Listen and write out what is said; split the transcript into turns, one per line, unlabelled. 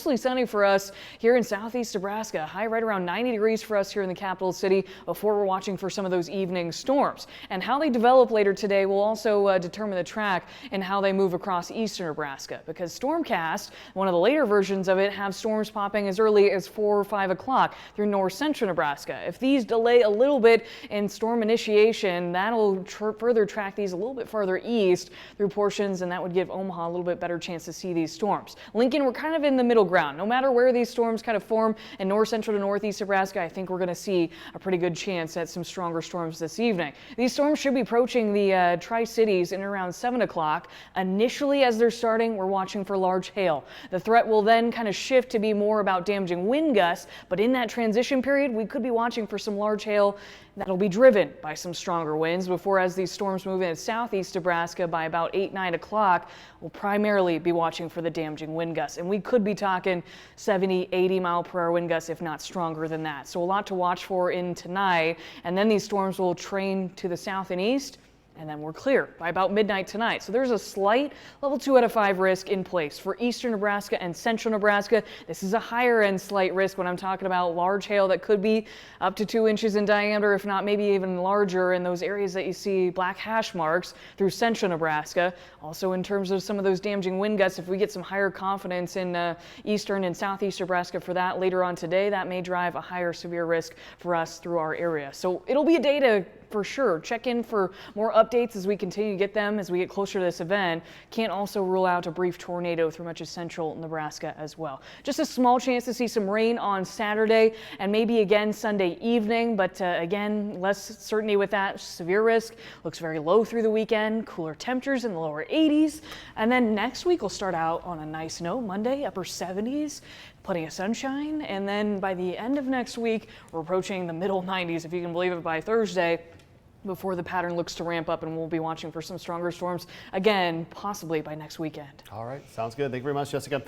Mostly sunny for us here in southeast Nebraska. High right around 90 degrees for us here in the capital city before we're watching for some of those evening storms. And how they develop later today will also determine the track and how they move across eastern Nebraska, because Stormcast, one of the later versions of it, have storms popping as early as 4 or 5 o'clock through north central Nebraska. If these delay a little bit in storm initiation, that'll further track these a little bit farther east through portions, and that would give Omaha a little bit better chance to see these storms. Lincoln, we're kind of in the middle ground. No matter where these storms kind of form in north central to northeast Nebraska, I think we're going to see a pretty good chance at some stronger storms this evening. These storms should be approaching the Tri-Cities in around 7 o'clock. Initially, as they're starting, we're watching for large hail. The threat will then kind of shift to be more about damaging wind gusts, but in that transition period, we could be watching for some large hail that'll be driven by some stronger winds before, as these storms move in southeast Nebraska by about 8-9 o'clock, we'll primarily be watching for the damaging wind gusts. And we could be talking 70-80 mile per hour wind gusts, if not stronger than that. So a lot to watch for in tonight. And then these storms will train to the south and east, and then we're clear by about midnight tonight. So there's a slight level 2 out of 5 risk in place for eastern Nebraska and central Nebraska. This is a higher end slight risk when I'm talking about large hail that could be up to 2 inches in diameter, if not maybe even larger, in those areas that you see black hash marks through central Nebraska. Also, in terms of some of those damaging wind gusts, if we get some higher confidence in eastern and southeast Nebraska for that later on today, that may drive a higher severe risk for us through our area. So it'll be a day to for sure check in for more updates as we continue to get them as we get closer to this event. Can't also rule out a brief tornado through much of central Nebraska as well. Just a small chance to see some rain on Saturday and maybe again Sunday evening, but again, less certainty with that. Severe risk looks very low through the weekend. Cooler temperatures in the lower 80s. And then next week we'll start out on a nice note. Monday, upper 70s. Plenty of sunshine. And then by the end of next week, we're approaching the middle 90s, if you can believe it, by Thursday, before the pattern looks to ramp up, and we'll be watching for some stronger storms again, possibly by next weekend.
All right, sounds good. Thank you very much, Jessica.